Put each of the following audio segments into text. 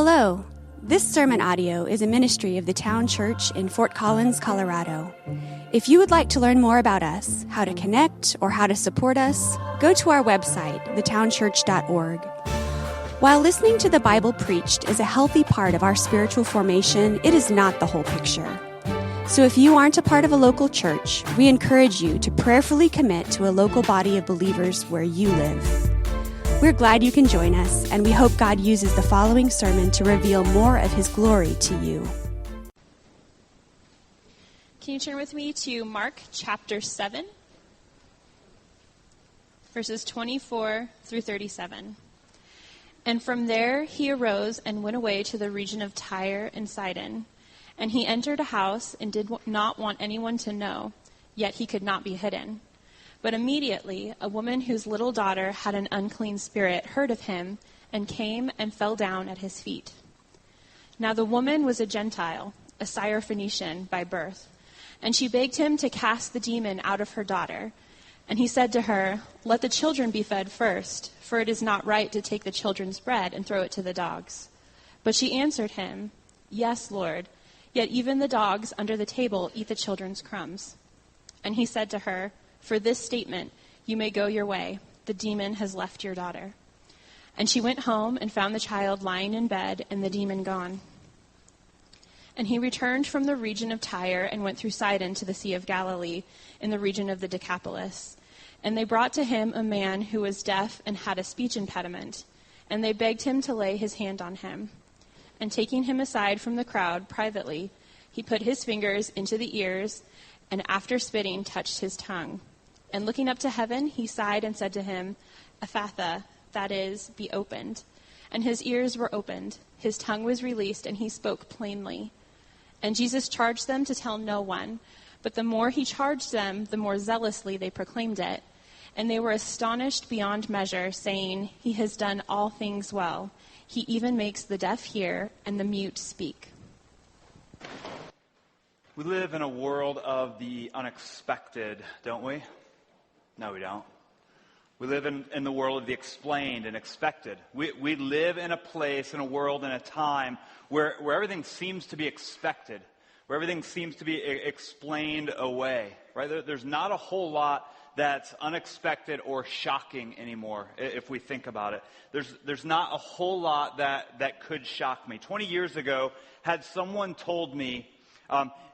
Hello. This sermon audio is a ministry of the Town Church in Fort Collins, Colorado. If you would like to learn more about us, how to connect, or how to support us, go to our website, thetownchurch.org. While listening to the Bible preached is a healthy part of our spiritual formation, it is not the whole picture. So if you aren't a part of a local church, we encourage you to prayerfully commit to a local body of believers where you live. We're glad you can join us, and we hope God uses the following sermon to reveal more of His glory to you. Can you turn with me to Mark chapter 7, verses 24 through 37. And from there he arose and went away to the region of Tyre and Sidon. And he entered a house and did not want anyone to know, yet he could not be hidden. But immediately a woman whose little daughter had an unclean spirit heard of him and came and fell down at his feet. Now the woman was a Gentile, a Syrophoenician by birth, and she begged him to cast the demon out of her daughter. And he said to her, "Let the children be fed first, for it is not right to take the children's bread and throw it to the dogs." But she answered him, "Yes, Lord, yet even the dogs under the table eat the children's crumbs." And he said to her, "For this statement, you may go your way. The demon has left your daughter." And she went home and found the child lying in bed and the demon gone. And he returned from the region of Tyre and went through Sidon to the Sea of Galilee in the region of the Decapolis. And they brought to him a man who was deaf and had a speech impediment. And they begged him to lay his hand on him. And taking him aside from the crowd privately, he put his fingers into the ears, and after spitting, touched his tongue. And looking up to heaven, he sighed and said to him, "Ephphatha," that is, be opened. And his ears were opened, his tongue was released, and he spoke plainly. And Jesus charged them to tell no one, but the more he charged them, the more zealously they proclaimed it. And they were astonished beyond measure, saying, "He has done all things well. He even makes the deaf hear and the mute speak." We live in a world of the unexpected, don't we? No, we don't. We live in the world of the explained and expected. We live in a place, in a world, in a time where everything seems to be expected, where everything seems to be explained away, right? There's not a whole lot that's unexpected or shocking anymore, if we think about it. There's not a whole lot that could shock me. 20 years ago, had someone told me,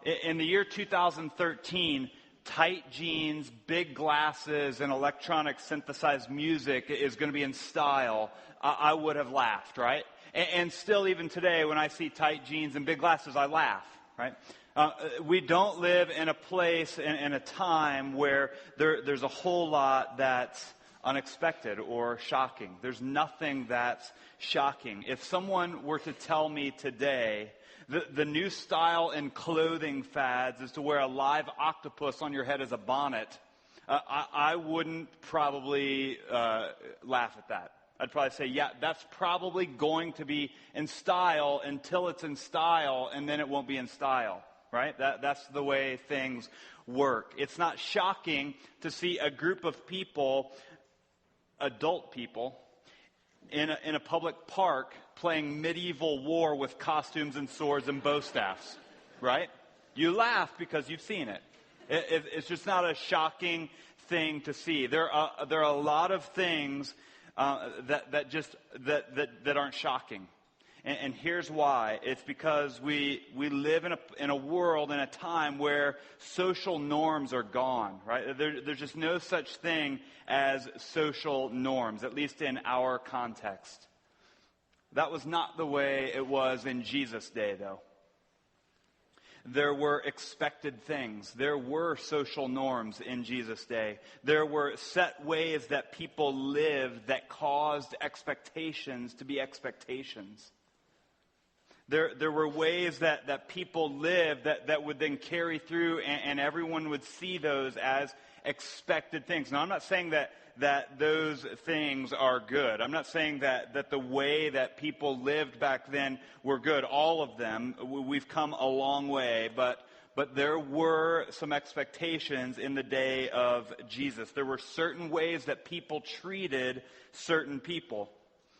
in the year 2013, tight jeans, big glasses, and electronic synthesized music is going to be in style, I would have laughed, right? And still, even today, when I see tight jeans and big glasses, I laugh, right? We don't live in a place and a time where there's a whole lot that's unexpected or shocking. There's nothing that's shocking. If someone were to tell me today, the new style in clothing fads is to wear a live octopus on your head as a bonnet, I wouldn't probably laugh at that. I'd probably say, yeah, that's probably going to be in style until it's in style, and then it won't be in style, right? That's the way things work. It's not shocking to see a group of people, adult people, in a public park playing medieval war with costumes and swords and bow staffs, right? You laugh because you've seen it. It's just not a shocking thing to see. There are a lot of things that aren't shocking, and here's why. It's because we live in a world, in a time where social norms are gone, right? There's just no such thing as social norms, at least in our context. That was not the way it was in Jesus' day, though. There were expected things. There were social norms in Jesus' day. There were set ways that people lived that caused expectations to be expectations. There were ways that people lived that would then carry through, and everyone would see those as expected things. Now, I'm not saying that those things are good. I'm not saying that the way that people lived back then were good. All of them, we've come a long way, but there were some expectations in the day of Jesus. There were certain ways that people treated certain people.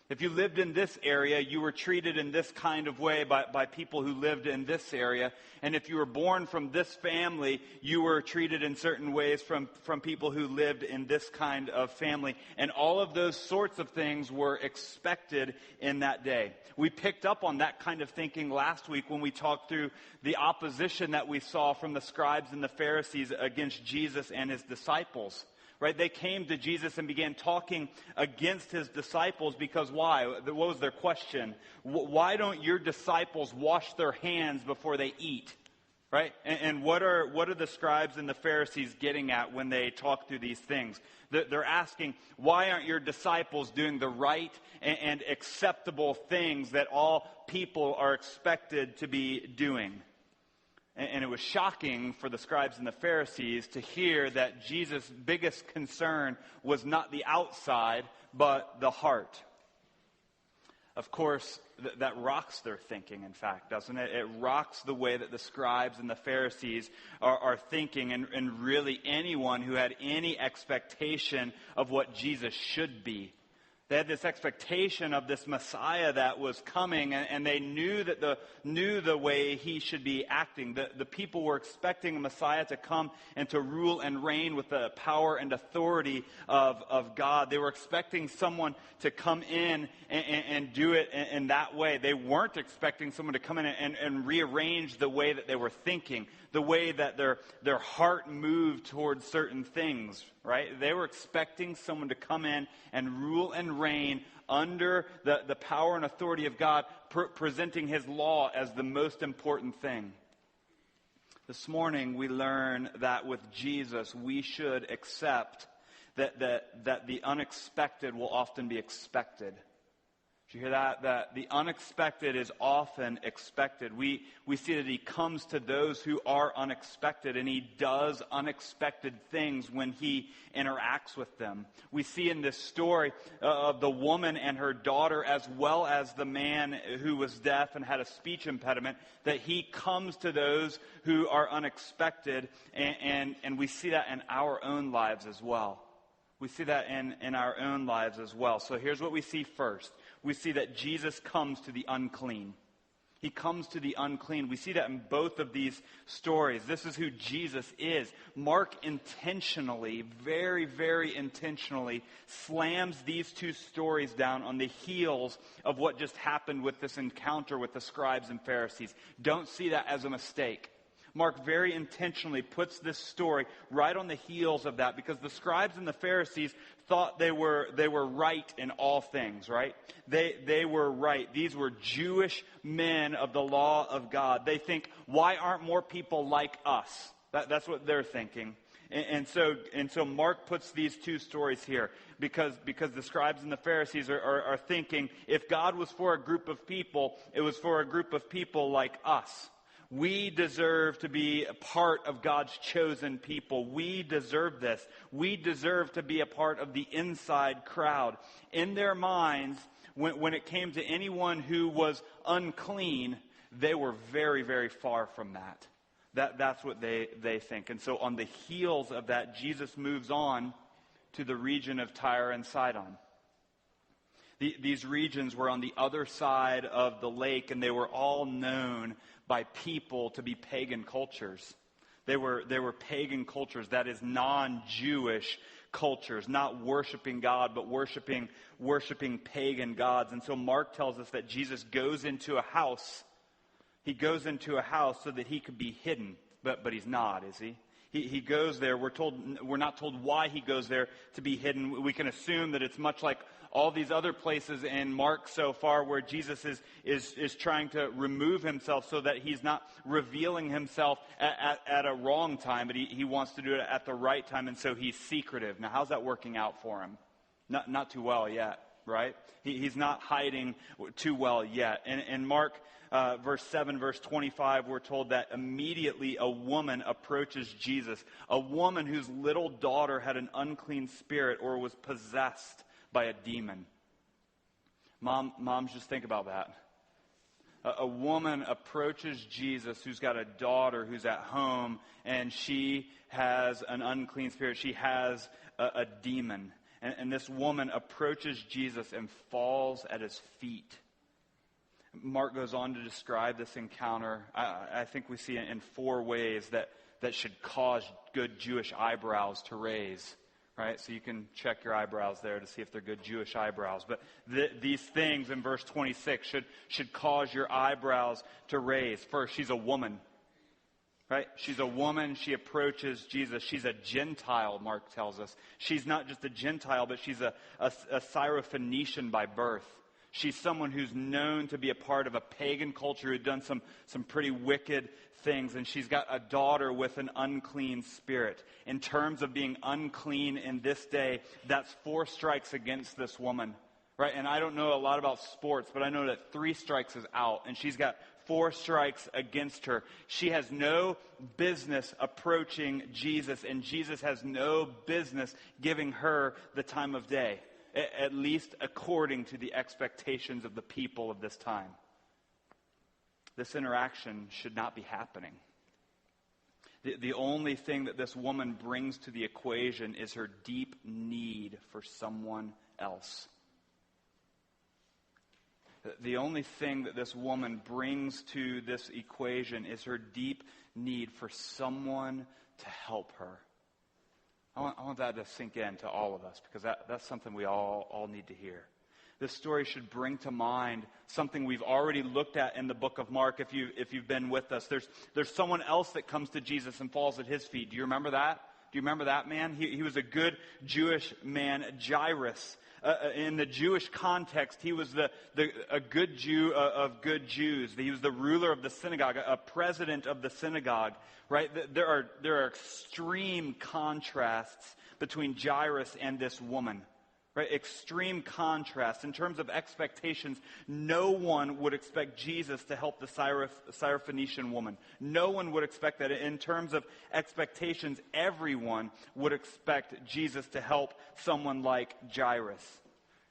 If you lived in this area, you were treated in this kind of way by people who lived in this area. And if you were born from this family, you were treated in certain ways from people who lived in this kind of family. And all of those sorts of things were expected in that day. We picked up on that kind of thinking last week when we talked through the opposition that we saw from the scribes and the Pharisees against Jesus and his disciples. Right? They came to Jesus and began talking against his disciples because why? What was their question? Why don't your disciples wash their hands before they eat? Right? And what are the scribes and the Pharisees getting at when they talk through these things? They're asking, why aren't your disciples doing the right and acceptable things that all people are expected to be doing? And it was shocking for the scribes and the Pharisees to hear that Jesus' biggest concern was not the outside, but the heart. Of course, that rocks their thinking, in fact, doesn't it? It rocks the way that the scribes and the Pharisees are thinking, and really anyone who had any expectation of what Jesus should be. They had this expectation of this Messiah that was coming, and they knew the way he should be acting. The people were expecting a Messiah to come and to rule and reign with the power and authority of God. They were expecting someone to come in and do it in that way. They weren't expecting someone to come in and rearrange the way that they were thinking, the way that their heart moved towards certain things, right? They were expecting someone to come in and rule and reign under the power and authority of God, presenting his law as the most important thing. This morning we learn that with Jesus we should accept that the unexpected will often be expected. Did you hear that? That the unexpected is often expected. We see that he comes to those who are unexpected, and he does unexpected things when he interacts with them. We see in this story of the woman and her daughter, as well as the man who was deaf and had a speech impediment, that he comes to those who are unexpected, and we see that in our own lives as well. We see that in our own lives as well. So here's what we see first. We see that Jesus comes to the unclean. He comes to the unclean. We see that in both of these stories. This is who Jesus is. Mark intentionally, very, very intentionally, slams these two stories down on the heels of what just happened with this encounter with the scribes and Pharisees. Don't see that as a mistake. Mark very intentionally puts this story right on the heels of that, because the scribes and the Pharisees thought they were right in all things, right? They were right. These were Jewish men of the law of God. They think, why aren't more people like us? That's what they're thinking. And so Mark puts these two stories here because the scribes and the Pharisees are thinking, if God was for a group of people, it was for a group of people like us. We deserve to be a part of God's chosen people. We deserve this. We deserve to be a part of the inside crowd. In their minds, when it came to anyone who was unclean, they were very, very far from that. That's what they think. And so on the heels of that, Jesus moves on to the region of Tyre and Sidon. These regions were on the other side of the lake, and they were all known by people to be pagan cultures. They were pagan cultures, that is non-Jewish cultures, not worshiping God, but worshiping pagan gods. And so Mark tells us that Jesus goes into a house. He goes into a house so that he could be hidden, but he's not, is he? He goes there. We're not told why he goes there to be hidden. We can assume that it's much like all these other places in Mark so far where Jesus is trying to remove himself so that he's not revealing himself at a wrong time, but he wants to do it at the right time, and so he's secretive. Now, how's that working out for him? Not too well yet, right? He's not hiding too well yet. And in Mark verse 7, verse 25, we're told that immediately a woman approaches Jesus, a woman whose little daughter had an unclean spirit or was possessed by a demon. Moms, just think about that. A woman approaches Jesus who's got a daughter who's at home, and she has an unclean spirit. She has a demon. And this woman approaches Jesus and falls at his feet. Mark goes on to describe this encounter. I think we see it in 4 ways that should cause good Jewish eyebrows to raise. Right? So you can check your eyebrows there to see if they're good Jewish eyebrows. But these things in verse 26 should cause your eyebrows to raise. First, she's a woman. Right? She's a woman. She approaches Jesus. She's a Gentile, Mark tells us. She's not just a Gentile, but she's a Syrophoenician by birth. She's someone who's known to be a part of a pagan culture who'd done some pretty wicked things. And she's got a daughter with an unclean spirit. In terms of being unclean in this day, that's 4 strikes against this woman. Right? And I don't know a lot about sports, but I know that 3 strikes is out. And she's got 4 strikes against her. She has no business approaching Jesus, and Jesus has no business giving her the time of day, at least according to the expectations of the people of this time. This interaction should not be happening. The only thing that this woman brings to the equation is her deep need for someone else. The only thing that this woman brings to this equation is her deep need for someone to help her. I want that to sink in to all of us, because that's something we all need to hear. This story should bring to mind something we've already looked at in the book of Mark. If you've been with us, there's someone else that comes to Jesus and falls at his feet. Do you remember that? Do you remember that man? He was a good Jewish man, Jairus. In the Jewish context, he was a good Jew of good Jews. He was the ruler of the synagogue, a president of the synagogue. Right? There are extreme contrasts between Jairus and this woman. Right? Extreme contrast. In terms of expectations, no one would expect Jesus to help the Syrophoenician woman. No one would expect that. In terms of expectations, everyone would expect Jesus to help someone like Jairus.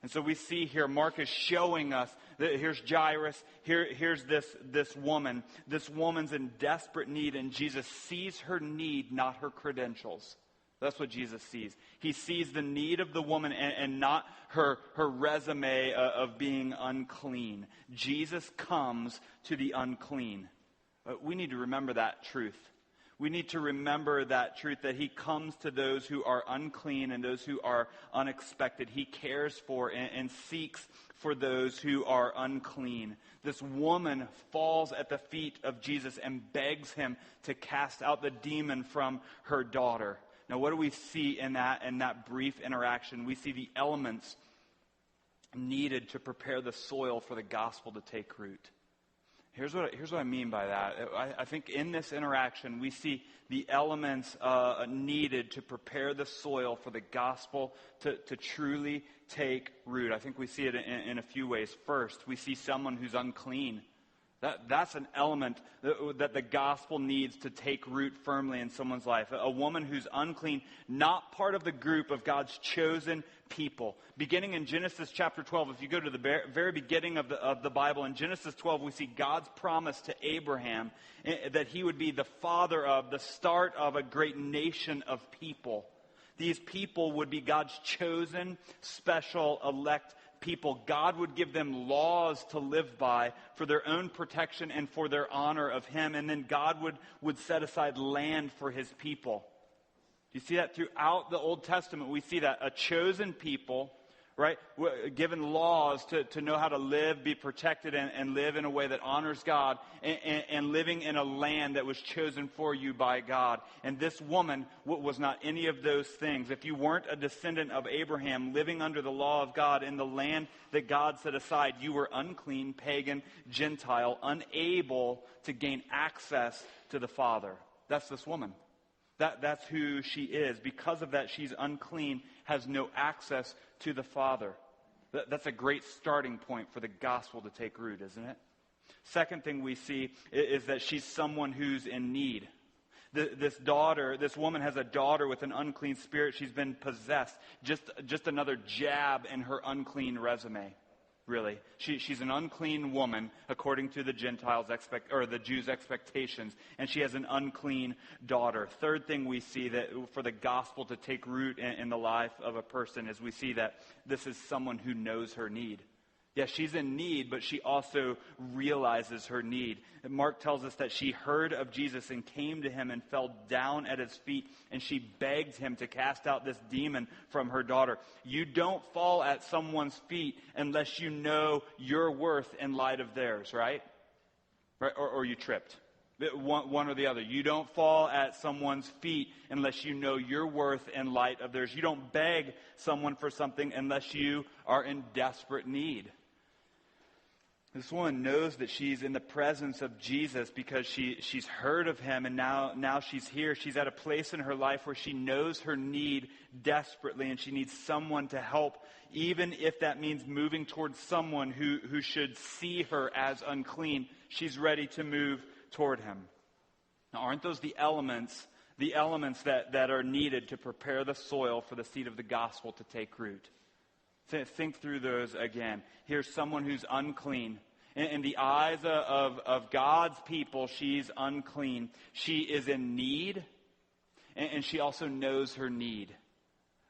And so we see here, Mark is showing us that here's Jairus, here's this woman. This woman's in desperate need, and Jesus sees her need, not her credentials. That's what Jesus sees. He sees the need of the woman and not her resume of being unclean. Jesus comes to the unclean. We need to remember that truth. We need to remember that truth, that he comes to those who are unclean and those who are unexpected. He cares for and seeks for those who are unclean. This woman falls at the feet of Jesus and begs him to cast out the demon from her daughter. Now, what do we see in that brief interaction? We see the elements needed to prepare the soil for the gospel to take root. Here's what I mean by that. I think in this interaction, we see the elements needed to prepare the soil for the gospel to truly take root. I think we see it in a few ways. First, we see someone who's unclean. That's an element that the gospel needs to take root firmly in someone's life. A woman who's unclean, not part of the group of God's chosen people. Beginning in Genesis chapter 12, if you go to the very beginning of the Bible, in Genesis 12, we see God's promise to Abraham that he would be the father of, the start of a great nation of people. These people would be God's chosen, special, elect people. God would give them laws to live by for their own protection and for their honor of him. And then God would set aside land for his people. You see that throughout the Old Testament. We see that a chosen people, right, given laws to know how to live, be protected, and live in a way that honors God, and living in a land that was chosen for you by God. And this woman was not any of those things. If you weren't a descendant of Abraham living under the law of God in the land that God set aside, you were unclean, pagan, Gentile, unable to gain access to the Father. That's this woman. That's who she is. Because of that, she's unclean, has no access to the Father. That's a great starting point for the gospel to take root, isn't it? Second thing we see is that she's someone who's in need. This woman has a daughter with an unclean spirit. She's been possessed. Just another jab in her unclean resume. really. She's an unclean woman according to the the Jews' expectations, and she has an unclean daughter. Third thing we see that for the gospel to take root in the life of a person is we see that this is someone who knows her need. Yeah, she's in need, but she also realizes her need. And Mark tells us that she heard of Jesus and came to him and fell down at his feet, and she begged him to cast out this demon from her daughter. You don't fall at someone's feet unless you know your worth in light of theirs, right? Or you tripped. One or the other. You don't fall at someone's feet unless you know your worth in light of theirs. You don't beg someone for something unless you are in desperate need. This woman knows that she's in the presence of Jesus because she's heard of him, and now she's here. She's at a place in her life where she knows her need desperately, and she needs someone to help, even if that means moving towards someone who should see her as unclean. She's ready to move toward him. Now, aren't those the elements that are needed to prepare the soil for the seed of the gospel to take root? Think through those again. Here's someone who's unclean. In the eyes of God's people, she's unclean. She is in need, and she also knows her need.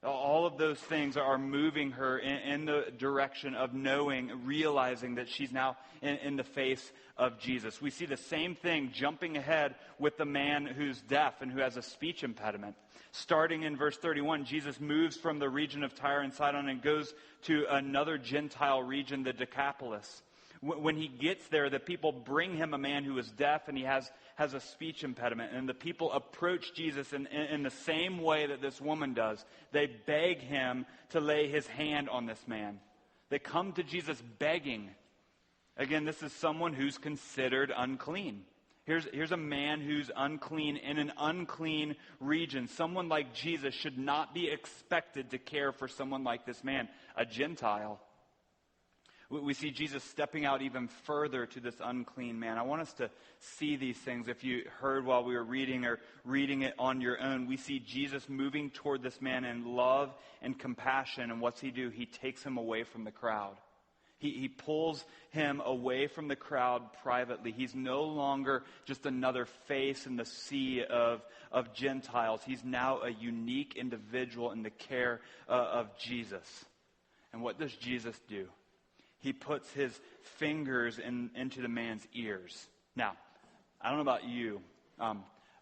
All of those things are moving her in the direction of knowing, realizing that she's now in the face of Jesus. We see the same thing jumping ahead with the man who's deaf and who has a speech impediment. Starting in verse 31, Jesus moves from the region of Tyre and Sidon and goes to another Gentile region, the Decapolis. When he gets there, the people bring him a man who is deaf and he has a speech impediment. And the people approach Jesus in the same way that this woman does. They beg him to lay his hand on this man. They come to Jesus begging. Again, this is someone who's considered unclean. Here's a man who's unclean in an unclean region. Someone like Jesus should not be expected to care for someone like this man, a Gentile. We see Jesus stepping out even further to this unclean man. I want us to see these things. If you heard while we were reading or reading it on your own, we see Jesus moving toward this man in love and compassion. And what's he do? He takes him away from the crowd. He pulls him away from the crowd privately. He's no longer just another face in the sea of Gentiles. He's now a unique individual in the care of Jesus. And what does Jesus do? He puts his fingers into the man's ears. Now, I don't know about you,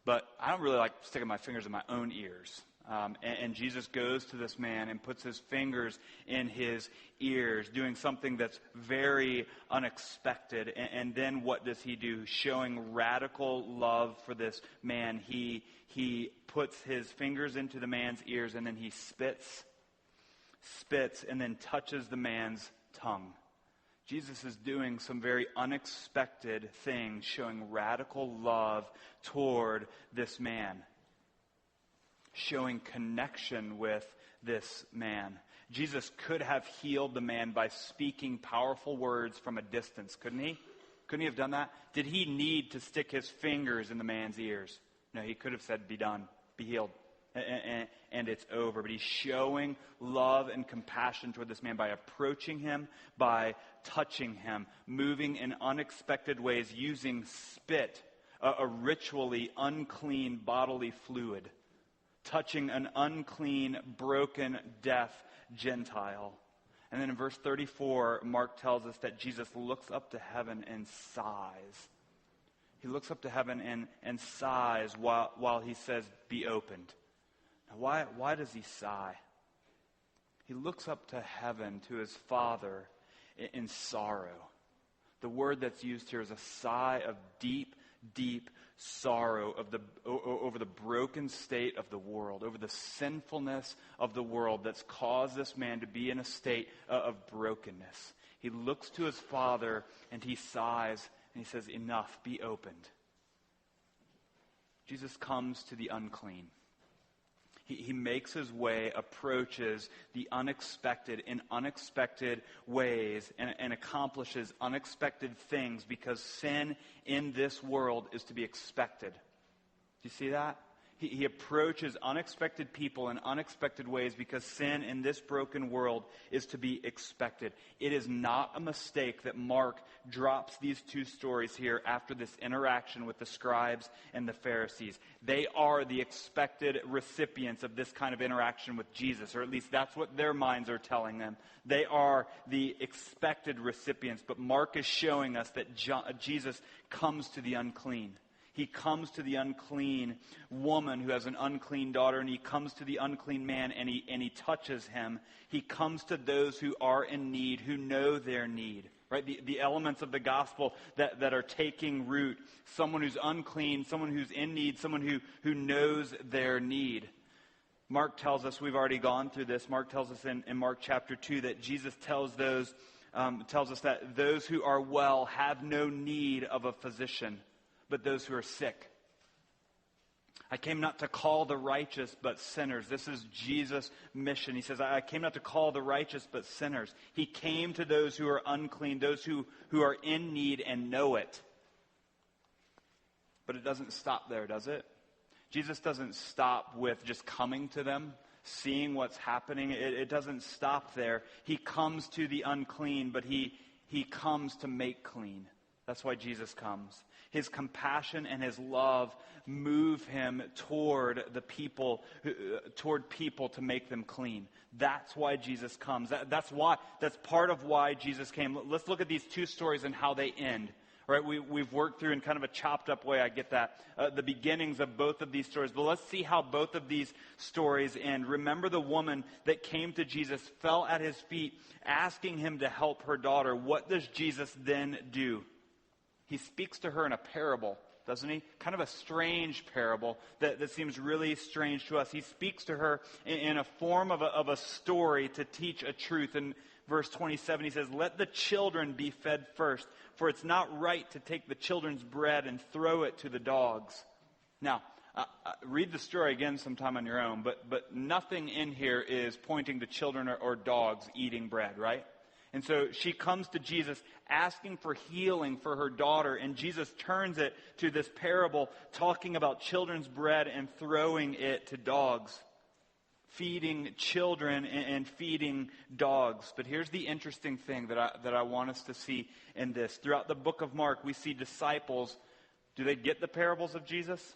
but I don't really like sticking my fingers in my own ears. And Jesus goes to this man and puts his fingers in his ears, doing something that's very unexpected. And then what does he do? Showing radical love for this man. He puts his fingers into the man's ears, and then he spits, and then touches the man's tongue. Jesus is doing some very unexpected things, showing radical love toward this man, showing connection with this man. Jesus could have healed the man by speaking powerful words from a distance, couldn't he? Couldn't he have done that? Did he need to stick his fingers in the man's ears? No, he could have said, be done, be healed, and it's over. But he's showing love and compassion toward this man by approaching him, by touching him, moving in unexpected ways, using spit, a ritually unclean bodily fluid, touching an unclean, broken, deaf Gentile. And then in verse 34, Mark tells us that Jesus looks up to heaven and sighs. He looks up to heaven and sighs while he says, be opened. Now, why does he sigh? He looks up to heaven, to his Father, in sorrow. The word that's used here is a sigh of deep, deep sorrow over the broken state of the world, over the sinfulness of the world that's caused this man to be in a state of brokenness. He looks to his Father and he sighs and he says, enough, be opened. Jesus comes to the unclean. He makes his way, approaches the unexpected in unexpected ways, and accomplishes unexpected things because sin in this world is to be expected. Do you see that? He approaches unexpected people in unexpected ways because sin in this broken world is to be expected. It is not a mistake that Mark drops these two stories here after this interaction with the scribes and the Pharisees. They are the expected recipients of this kind of interaction with Jesus, or at least that's what their minds are telling them. They are the expected recipients, but Mark is showing us that Jesus comes to the unclean. He comes to the unclean woman who has an unclean daughter, and he comes to the unclean man, and he touches him. He comes to those who are in need, who know their need. Right? The elements of the gospel that are taking root. Someone who's unclean, someone who's in need, someone who knows their need. Mark tells us, we've already gone through this, Mark tells us in Mark chapter 2 that Jesus tells us that those who are well have no need of a physician, but those who are sick. I came not to call the righteous, but sinners. This is Jesus' mission. He says, I came not to call the righteous, but sinners. He came to those who are unclean, those who are in need and know it. But it doesn't stop there, does it? Jesus doesn't stop with just coming to them, seeing what's happening. It doesn't stop there. He comes to the unclean, but he comes to make clean. That's why Jesus comes. His compassion and his love move him toward people to make them clean. That's why Jesus comes. That's part of why Jesus came. Let's look at these two stories and how they end. All right, we've worked through in kind of a chopped up way, I get that, the beginnings of both of these stories. But let's see how both of these stories end. Remember the woman that came to Jesus, fell at his feet, asking him to help her daughter. What does Jesus then do? He speaks to her in a parable, doesn't he? Kind of a strange parable that seems really strange to us. He speaks to her in a form of a story to teach a truth. In verse 27, he says, "Let the children be fed first, for it's not right to take the children's bread and throw it to the dogs." Now, read the story again sometime on your own, but nothing in here is pointing to children or dogs eating bread, right? And so she comes to Jesus asking for healing for her daughter, and Jesus turns it to this parable talking about children's bread and throwing it to dogs. Feeding children and feeding dogs. But here's the interesting thing that I want us to see in this. Throughout the book of Mark, we see disciples. Do they get the parables of Jesus?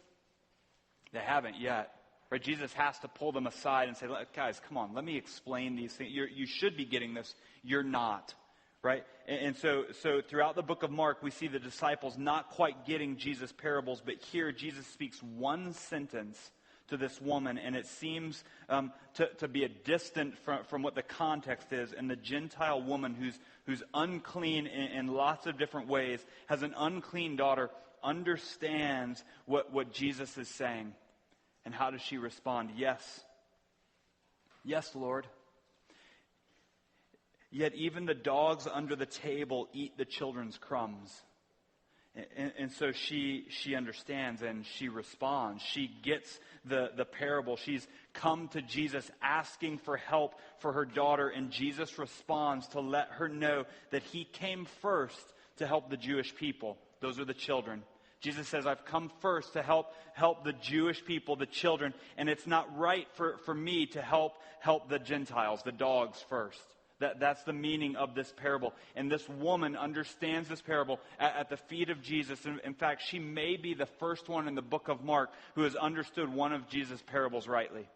They haven't yet. Right? Jesus has to pull them aside and say, guys, come on, let me explain these things. You should be getting this. You're not. Right? And so throughout the book of Mark, we see the disciples not quite getting Jesus' parables, but here Jesus speaks one sentence to this woman, and it seems to be a distant from what the context is. And the Gentile woman who's unclean in lots of different ways, has an unclean daughter, understands what Jesus is saying. And how does she respond? Yes. Yes, Lord. Yet even the dogs under the table eat the children's crumbs. And so she understands and she responds. She gets the parable. She's come to Jesus asking for help for her daughter, and Jesus responds to let her know that he came first to help the Jewish people. Those are the children. Jesus says, I've come first to help the Jewish people, the children, and it's not right for me to help the Gentiles, the dogs first. That's the meaning of this parable. And this woman understands this parable at the feet of Jesus. In fact, she may be the first one in the book of Mark who has understood one of Jesus' parables rightly.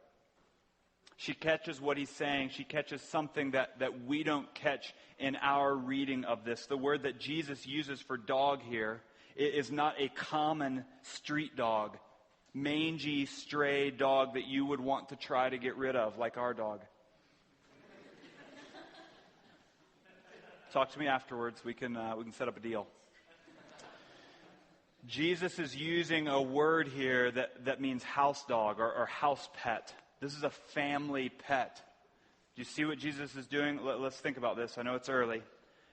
She catches what he's saying. She catches something that we don't catch in our reading of this. The word that Jesus uses for dog here is not a common street dog, mangy, stray dog that you would want to try to get rid of, like our dog. Talk to me afterwards. We can set up a deal. Jesus is using a word here that means house dog or house pet. This is a family pet. Do you see what Jesus is doing? Let's think about this. I know it's early.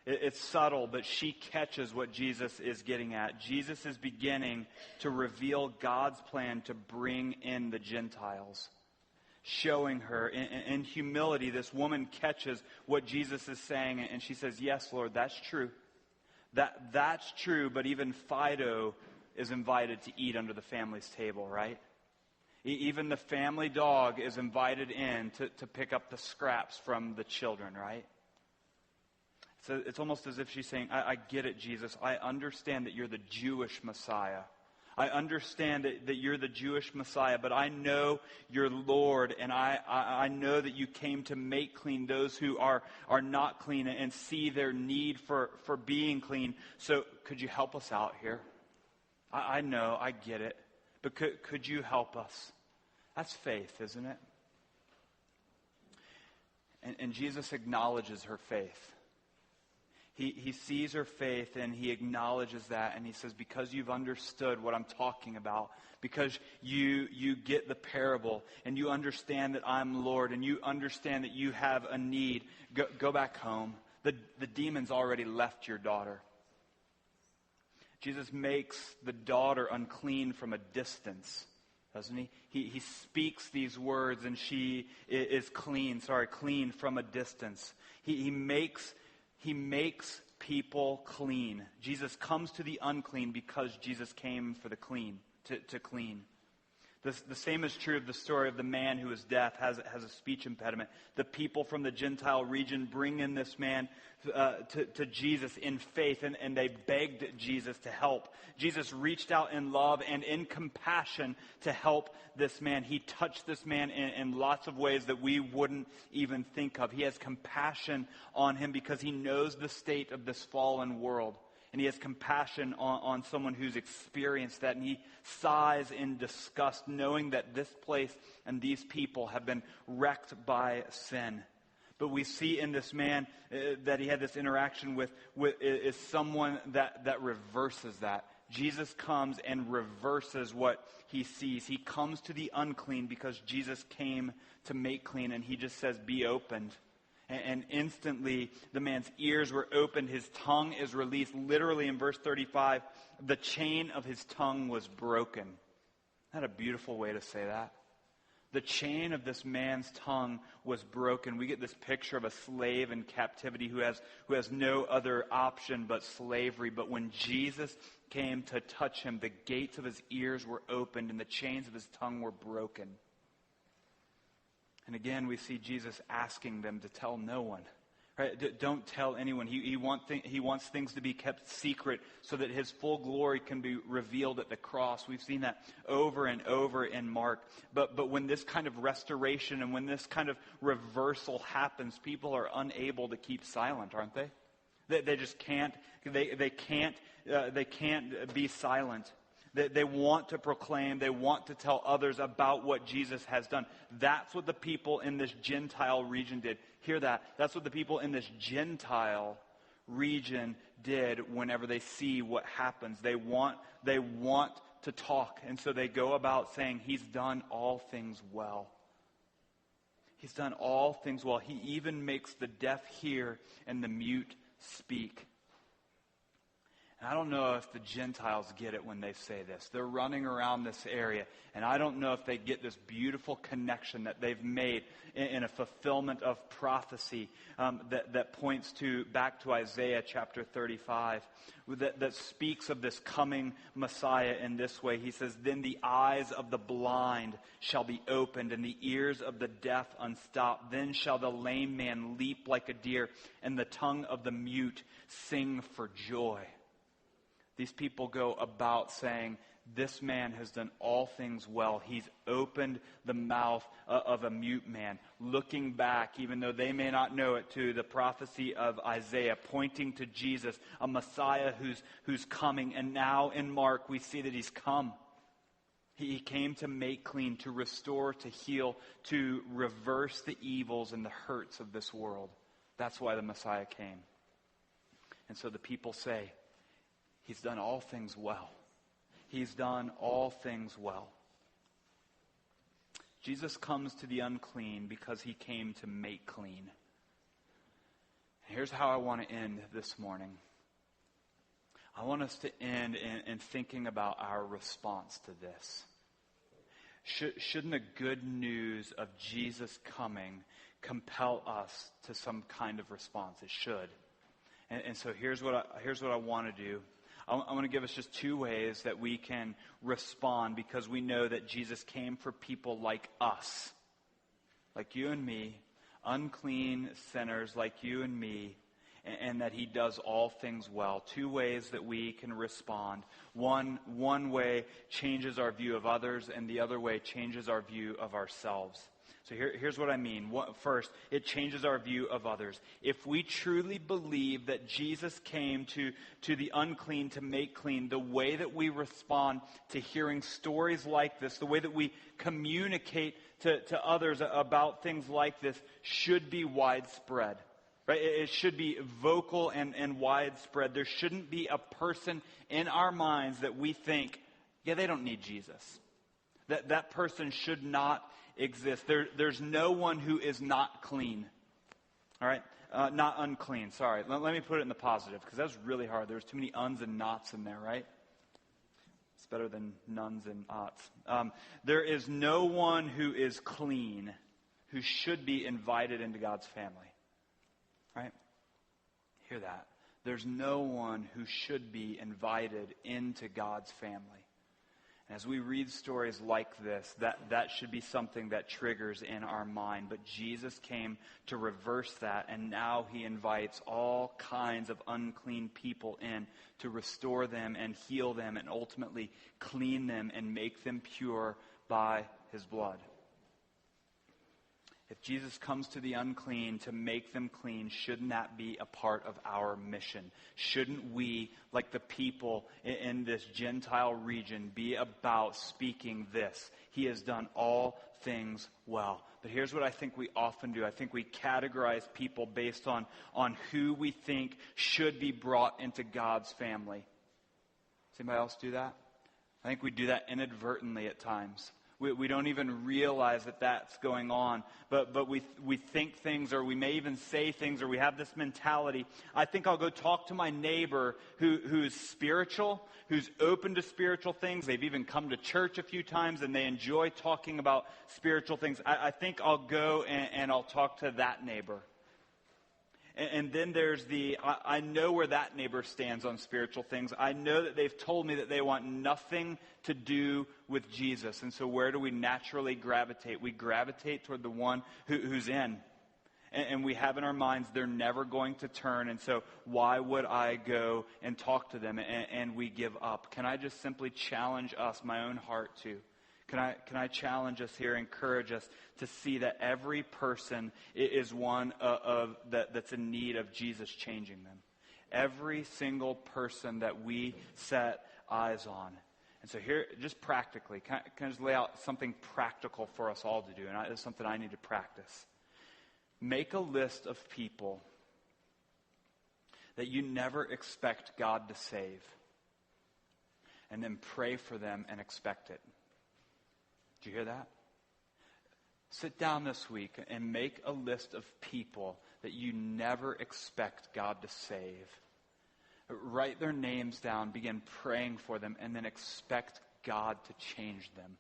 It's subtle, but she catches what Jesus is getting at. Jesus is beginning to reveal God's plan to bring in the Gentiles. Showing her in humility, this woman catches what Jesus is saying, and she says, yes, Lord, that's true. That's true, but even Fido is invited to eat under the family's table, right? Even the family dog is invited in to pick up the scraps from the children, right? So it's almost as if she's saying, I get it, Jesus. I understand that you're the Jewish Messiah. I understand that you're the Jewish Messiah, but I know you're Lord, and I know that you came to make clean those who are not clean and see their need for being clean. So could you help us out here? I know, I get it, but could you help us? That's faith, isn't it? And Jesus acknowledges her faith. He sees her faith and he acknowledges that, and he says, because you've understood what I'm talking about, because you get the parable and you understand that I'm Lord and you understand that you have a need, go back home. The demons already left your daughter. Jesus makes the daughter unclean from a distance, doesn't he? He speaks these words and she is clean from a distance. He makes people clean. Jesus comes to the unclean because Jesus came for the clean, to clean. The same is true of the story of the man who is deaf, has a speech impediment. The people from the Gentile region bring in this man to Jesus in faith, and they begged Jesus to help. Jesus reached out in love and in compassion to help this man. He touched this man in lots of ways that we wouldn't even think of. He has compassion on him because he knows the state of this fallen world. And he has compassion on someone who's experienced that. And he sighs in disgust, knowing that this place and these people have been wrecked by sin. But we see in this man that he had this interaction with is someone that reverses that. Jesus comes and reverses what he sees. He comes to the unclean because Jesus came to make clean. And he just says, be opened. And instantly, the man's ears were opened. His tongue is released. Literally, in verse 35, the chain of his tongue was broken. Isn't that a beautiful way to say that? The chain of this man's tongue was broken. We get this picture of a slave in captivity who has no other option but slavery. But when Jesus came to touch him, the gates of his ears were opened and the chains of his tongue were broken. And again, we see Jesus asking them to tell no one. Right? Don't tell anyone. He wants things to be kept secret so that his full glory can be revealed at the cross. We've seen that over and over in Mark. But when this kind of restoration and when this kind of reversal happens, people are unable to keep silent, aren't they? They just can't. They can't be silent. They want to proclaim, they want to tell others about what Jesus has done. That's what the people in this Gentile region did. Hear that. That's what the people in this Gentile region did whenever they see what happens. They want to talk, and so they go about saying, he's done all things well. He's done all things well. He even makes the deaf hear and the mute speak. And I don't know if the Gentiles get it when they say this. They're running around this area, and I don't know if they get this beautiful connection that they've made in a fulfillment of prophecy that points back to Isaiah chapter 35, that speaks of this coming Messiah in this way. He says, then the eyes of the blind shall be opened, and the ears of the deaf unstopped. Then shall the lame man leap like a deer, and the tongue of the mute sing for joy. These people go about saying, this man has done all things well. He's opened the mouth of a mute man, looking back, even though they may not know it, to the prophecy of Isaiah, pointing to Jesus, a Messiah who's coming. And now in Mark, we see that he's come. He came to make clean, to restore, to heal, to reverse the evils and the hurts of this world. That's why the Messiah came. And so the people say, he's done all things well. He's done all things well. Jesus comes to the unclean because he came to make clean. Here's how I want to end this morning. I want us to end in thinking about our response to this. Shouldn't the good news of Jesus coming compel us to some kind of response? It should. And so here's what I want to do. I want to give us just two ways that we can respond, because we know that Jesus came for people like us, like you and me, unclean sinners like you and me, and that he does all things well. Two ways that we can respond. One way changes our view of others, and the other way changes our view of ourselves. So here's what I mean. First, it changes our view of others. If we truly believe that Jesus came to the unclean to make clean, the way that we respond to hearing stories like this, the way that we communicate to others about things like this should be widespread. Right? It should be vocal and widespread. There shouldn't be a person in our minds that we think, yeah, they don't need Jesus. That person should not exist. There's no one who is not clean. All right? Not unclean. Sorry. Let me put it in the positive, because that's really hard. There's too many uns and nots in there, right? It's better than nuns and ots. There is no one who is clean who should be invited into God's family. Right? Hear that. There's no one who should be invited into God's family. And as we read stories like this, that should be something that triggers in our mind. But Jesus came to reverse that, and now he invites all kinds of unclean people in to restore them and heal them and ultimately clean them and make them pure by his blood. If Jesus comes to the unclean to make them clean, shouldn't that be a part of our mission? Shouldn't we, like the people in this Gentile region, be about speaking this? He has done all things well. But here's what I think we often do. I think we categorize people based on who we think should be brought into God's family. Does anybody else do that? I think we do that inadvertently at times. We don't even realize that that's going on. But we think things, or we may even say things, or we have this mentality. I think I'll go talk to my neighbor who's spiritual, who's open to spiritual things. They've even come to church a few times, and they enjoy talking about spiritual things. I think I'll go and I'll talk to that neighbor. And then there's I know where that neighbor stands on spiritual things. I know that they've told me that they want nothing to do with Jesus. And so where do we naturally gravitate? We gravitate toward the one who's in. And we have in our minds they're never going to turn. And so why would I go and talk to them? And we give up. Can I just simply challenge us, my own heart too? Can I challenge us here, encourage us to see that every person is one that's in need of Jesus changing them? Every single person that we set eyes on. And so here, just practically, can I just lay out something practical for us all to do? And it's something I need to practice. Make a list of people that you never expect God to save. And then pray for them and expect it. Did you hear that? Sit down this week and make a list of people that you never expect God to save. Write their names down, begin praying for them, and then expect God to change them.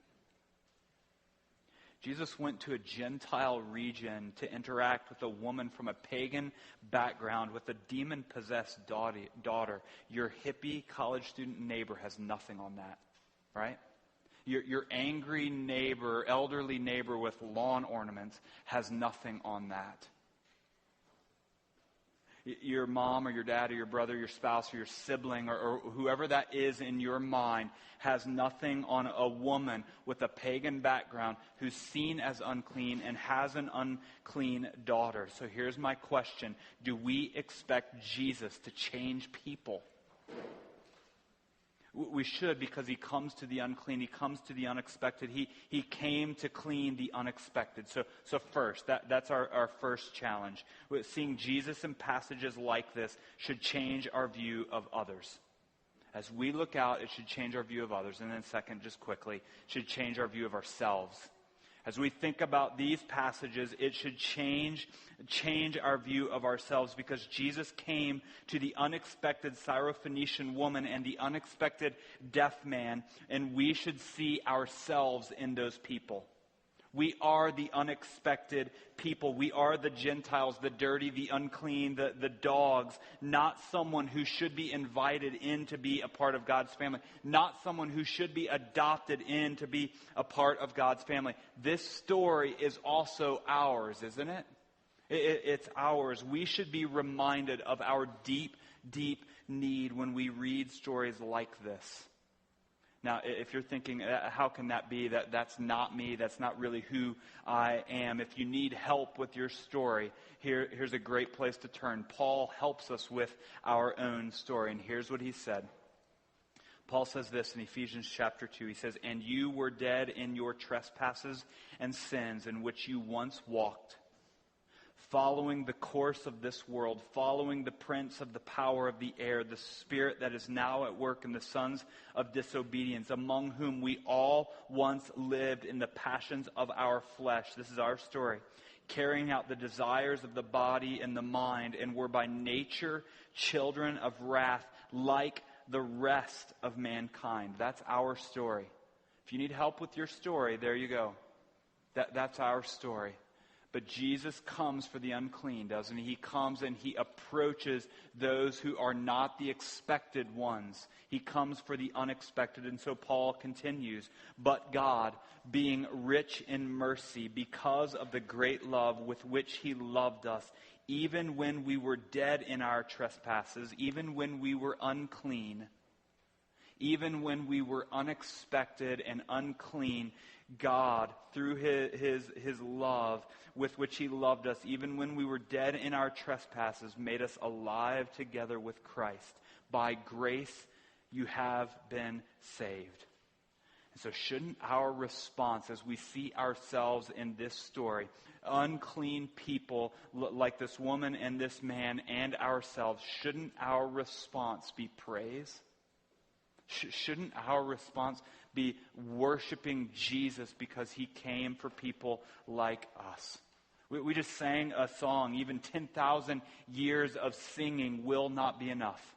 Jesus went to a Gentile region to interact with a woman from a pagan background with a demon-possessed daughter. Your hippie college student neighbor has nothing on that, right? Your angry neighbor, elderly neighbor with lawn ornaments has nothing on that. Your mom or your dad or your brother, your spouse or your sibling or whoever that is in your mind has nothing on a woman with a pagan background who's seen as unclean and has an unclean daughter. So here's my question. Do we expect Jesus to change people? We should, because he comes to the unclean. He comes to the unexpected. He came to clean the unexpected. So first, that's our first challenge. Seeing Jesus in passages like this should change our view of others. As we look out, it should change our view of others. And then second, just quickly, it should change our view of ourselves. As we think about these passages, it should change our view of ourselves, because Jesus came to the unexpected Syrophoenician woman and the unexpected deaf man, and we should see ourselves in those people. We are the unexpected people. We are the Gentiles, the dirty, the unclean, the dogs. Not someone who should be invited in to be a part of God's family. Not someone who should be adopted in to be a part of God's family. This story is also ours, isn't it? It's ours. We should be reminded of our deep, deep need when we read stories like this. Now, if you're thinking, how can that be? That's not me. That's not really who I am. If you need help with your story, here's a great place to turn. Paul helps us with our own story. And here's what he said. Paul says this in Ephesians chapter 2. He says, "And you were dead in your trespasses and sins in which you once walked, following the course of this world, following the prince of the power of the air, the spirit that is now at work in the sons of disobedience, among whom we all once lived in the passions of our flesh." This is our story. "Carrying out the desires of the body and the mind, and were by nature children of wrath, like the rest of mankind." That's our story. If you need help with your story, there you go. That's our story. But Jesus comes for the unclean, doesn't he? He comes and he approaches those who are not the expected ones. He comes for the unexpected. And so Paul continues, "But God, being rich in mercy, because of the great love with which he loved us, even when we were dead in our trespasses, even when we were unclean, even when we were unexpected and unclean, God, through his love with which he loved us, even when we were dead in our trespasses, made us alive together with Christ. By grace you have been saved." And so shouldn't our response as we see ourselves in this story, unclean people like this woman and this man and ourselves, shouldn't our response be praise? Shouldn't our response be worshiping Jesus because he came for people like us? We just sang a song. Even 10,000 years of singing will not be enough.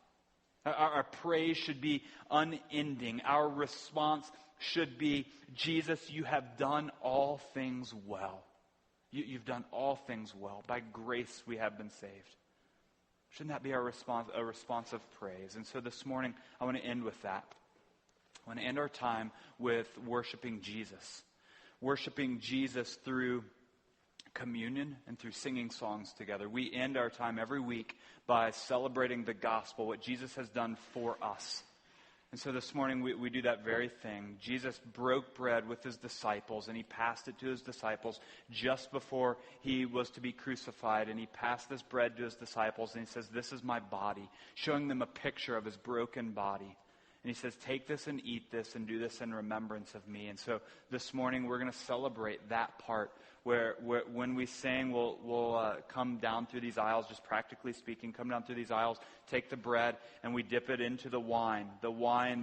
Our praise should be unending. Our response should be, "Jesus, you have done all things well. You've done all things well. By grace we have been saved." Shouldn't that be our response, a response of praise? And so this morning, I want to end with that. I want to end our time with worshiping Jesus. Worshiping Jesus through communion and through singing songs together. We end our time every week by celebrating the gospel, what Jesus has done for us. And so this morning we do that very thing. Jesus broke bread with his disciples, and he passed it to his disciples just before he was to be crucified. And he passed this bread to his disciples, and he says, "This is my body," showing them a picture of his broken body. And he says, "Take this and eat this and do this in remembrance of me." And so this morning we're going to celebrate that part where when we sing, we'll come down through these aisles, just practically speaking, come down through these aisles, take the bread, and we dip it into the wine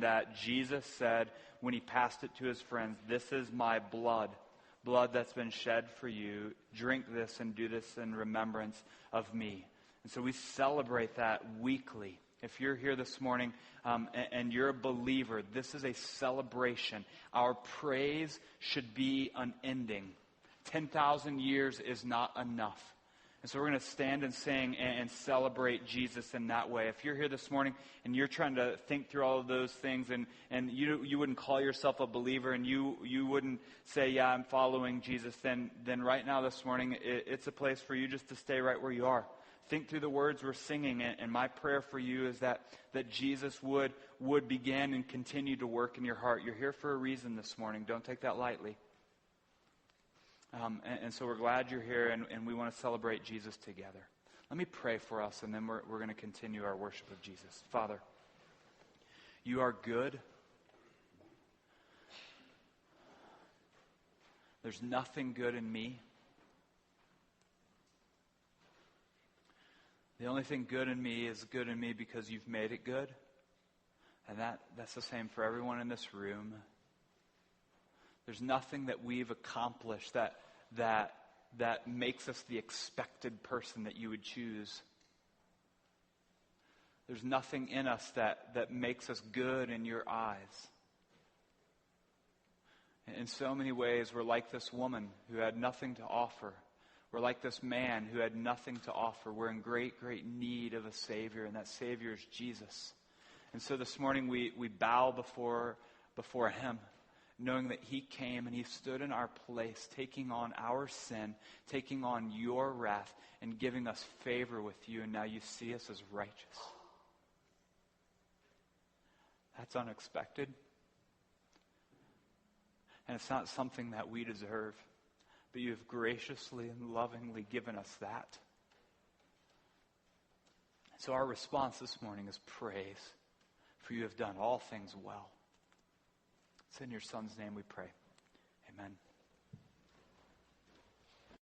that Jesus said when he passed it to his friends, "This is my blood that's been shed for you. Drink this and do this in remembrance of me." And so we celebrate that weekly. If you're here this morning and you're a believer, this is a celebration. Our praise should be unending. 10,000 years is not enough. And so we're going to stand and sing and celebrate Jesus in that way. If you're here this morning and you're trying to think through all of those things and you wouldn't call yourself a believer and you wouldn't say, "Yeah, I'm following Jesus," then right now this morning it's a place for you just to stay right where you are. Think through the words we're singing, and my prayer for you is that Jesus would begin and continue to work in your heart. You're here for a reason this morning. Don't take that lightly. And so we're glad you're here, and we want to celebrate Jesus together. Let me pray for us, and then we're going to continue our worship of Jesus. Father, you are good. There's nothing good in me. The only thing good in me is good in me because you've made it good. And that's the same for everyone in this room. There's nothing that we've accomplished that makes us the expected person that you would choose. There's nothing in us that makes us good in your eyes. In so many ways, we're like this woman who had nothing to offer. We're like this man who had nothing to offer. We're in great, great need of a Savior, and that Savior is Jesus. And so this morning we bow before Him, knowing that He came and He stood in our place, taking on our sin, taking on your wrath, and giving us favor with you, and now you see us as righteous. That's unexpected. And it's not something that we deserve, but you have graciously and lovingly given us that. So our response this morning is praise, for you have done all things well. It's in your Son's name we pray. Amen.